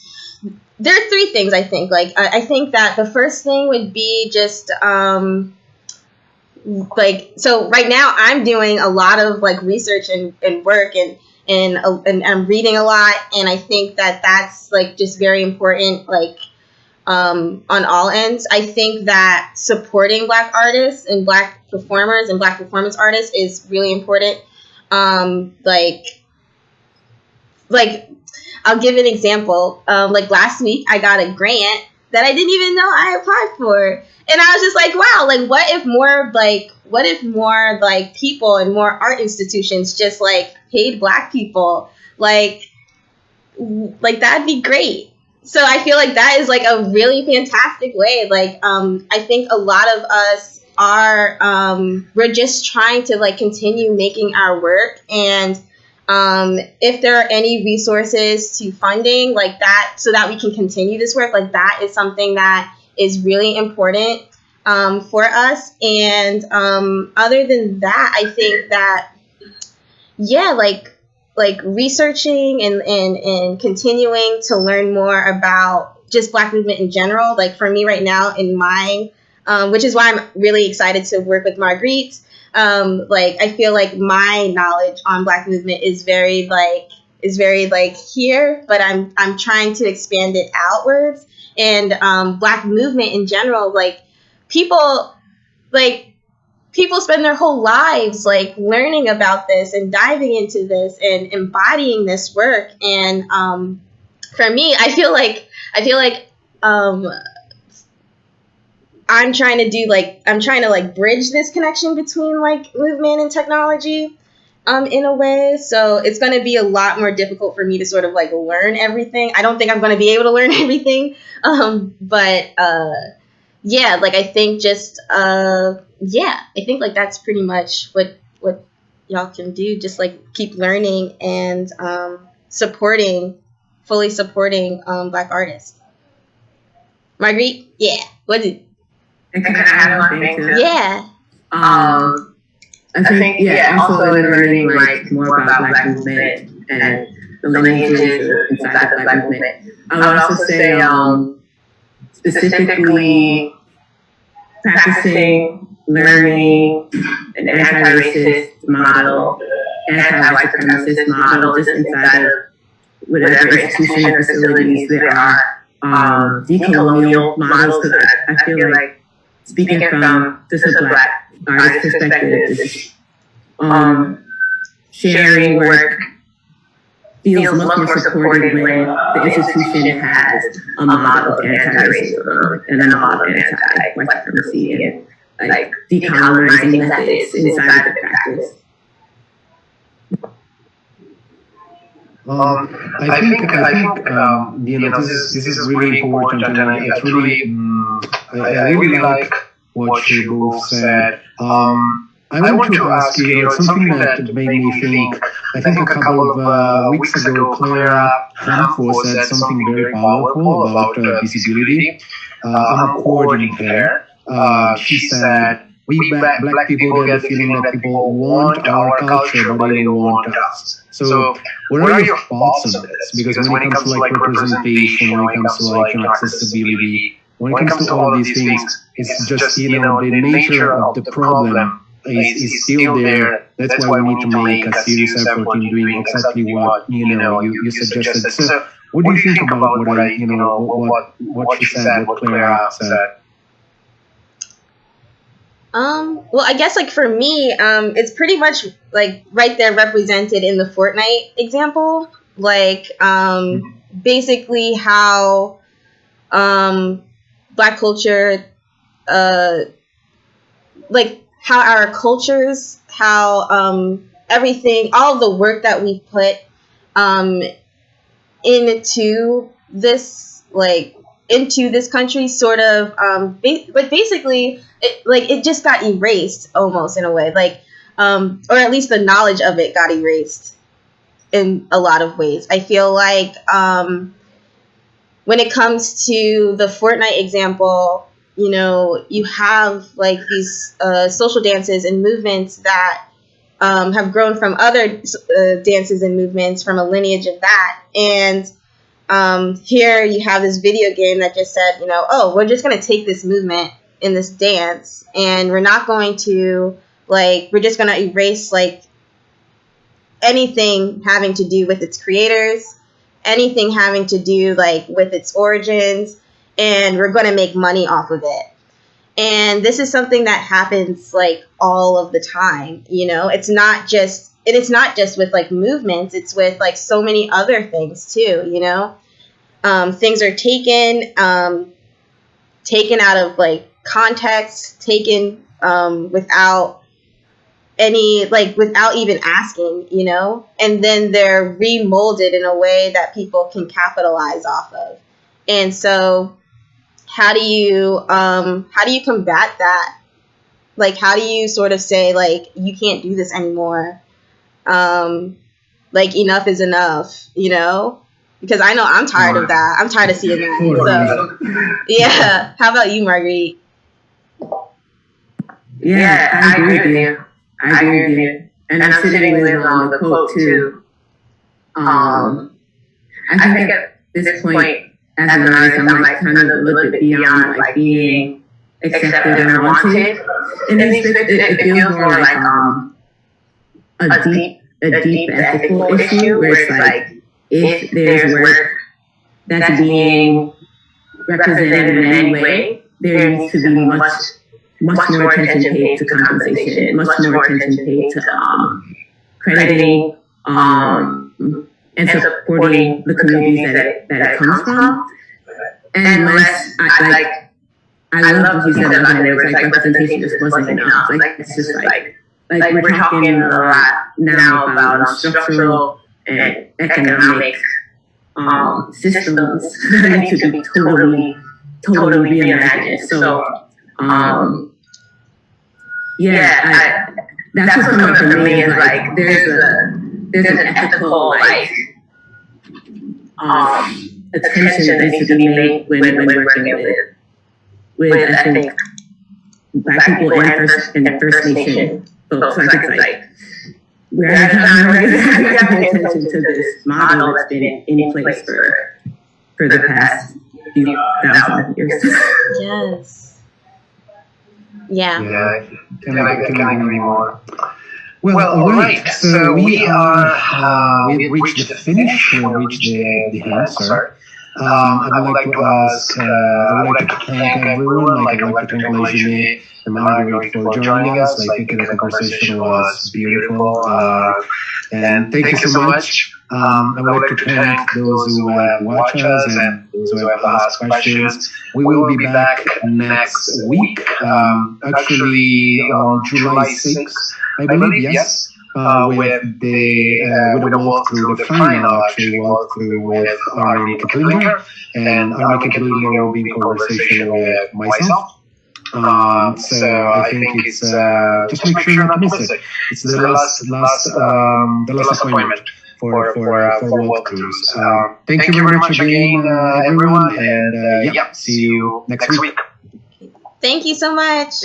there are three things. I think I think that the first thing would be just like, so right now I'm doing a lot of like research and work and I'm reading a lot, and I think that that's like just very important, like on all ends. I think that supporting Black artists and Black performers and Black performance artists is really important. Like I'll give an example. Like last week I got a grant that I didn't even know I applied for, and I was just like, wow, like what if more like people and more art institutions just like paid Black people, like that'd be great. So I feel like that is like a really fantastic way. Like I think a lot of us are we're just trying to like continue making our work, and if there are any resources to funding like that so that we can continue this work, like that is something that is really important for us. And other than that, I think that like researching and continuing to learn more about just Black movement in general. Like for me right now in my which is why I'm really excited to work with Marguerite. Like I feel like my knowledge on Black movement is very here, but I'm trying to expand it outwards. And Black movement in general, like people spend their whole lives like learning about this and diving into this and embodying this work. And for me, I feel like I'm trying to bridge this connection between like movement and technology in a way. So it's going to be a lot more difficult for me to sort of like learn everything. I don't think I'm going to be able to learn everything. But like I think just I think like that's pretty much what y'all can do. Just like keep learning and fully supporting Black artists. Marguerite, what is it? And can I add one thing too? Yeah. I think also in learning like more about Black movement and the lineages inside the Black movement. I would also say specifically practicing learning an anti-racist model, anti-white supremacist model just inside of whatever institution or facilities there are. Decolonial models, because I feel like speaking from just a Black artist perspective is sharing work feels much more supported when the institution has a model of anti-racism and a model of anti-white supremacy and like decolonizing methods inside of the practice. I think this is really important, and it's really I really like what you both said. I want to ask you something that made me think. I think a couple of weeks ago, Clara Hamfo said something very powerful about visibility. I'm quoting her. She said, "We black people get the feeling that people want our culture, but they don't want us." So, what are your thoughts on this? Because when it comes to like representation, when it comes to like accessibility, when it comes to all of these things, it's just the nature of the problem is still there. That's why we need to make a serious effort in doing exactly what you suggested. So, what do you think about what she said, what Clara said? Well, I guess like for me, it's pretty much like right there represented in the Fortnite example. Like, basically how, Black culture, like how our cultures, how, everything, all of the work that we put, into this country sort of, but basically it just got erased almost in a way, like, or at least the knowledge of it got erased in a lot of ways. I feel like, when it comes to the Fortnite example, you have like these social dances and movements that have grown from other dances and movements from a lineage of that. And here you have this video game that just said, oh, we're just going to take this movement in this dance and we're not going to, like, we're just going to erase, like, anything having to do with its creators, anything having to do, like, with its origins, and we're going to make money off of it. And this is something that happens, like, all of the time, It's not just with, like, movements. It's with, like, so many other things, too, Things are taken out of, like, context, taken without any, like, without even asking, and then they're remolded in a way that people can capitalize off of. And so how do you combat that? Like, how do you sort of say, like, you can't do this anymore? Like, enough is enough, Because I know I'm tired of that. I'm tired of seeing that. So, yeah. How about you, Marguerite? Yeah, I agree with you. And I'm sitting with the quote too. I think at this point, as an artist, I'm like kind of a little bit beyond like being accepted or wanted. And it feels more like a deep ethical issue where it's like, if there's work that's being represented in any way, there needs to be much more attention paid to compensation, much more attention paid to crediting and supporting the communities that it comes from. And less, I love what you said about it, where it's like representation just wasn't enough. Like, it's just like we're talking a lot now about structural and economic systems that need to be totally reimagined. So, that's what's coming up for me is like there's an ethical attention that needs to be made when we're working with I think Black people and First Nation folks. Like it's like we have to pay attention to this model that's been in place for the past few thousand years. Yes. Yeah. Yeah, can I agree more? Well, all right. So we've reached the finish. We've reached the answer. I would like to ask, I would like to thank everyone. Like, I would like to thank LaJuné and Marguerite for joining us. I think the conversation was beautiful. And thank you so much. I would like to thank those who have watched us and those who have asked questions. We will be back next week, actually on July 6th, I believe, yes. With a walkthrough, the final actually walkthrough with Armin Kiplinger, and Armin Kiplinger will be in conversation with myself. So I think it's just make sure not to miss it. It's the last appointment for walkthroughs. Thank you very much again, everyone, and yeah, see you next week. Thank you so much.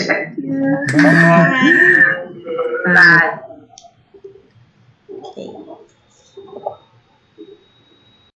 Bye.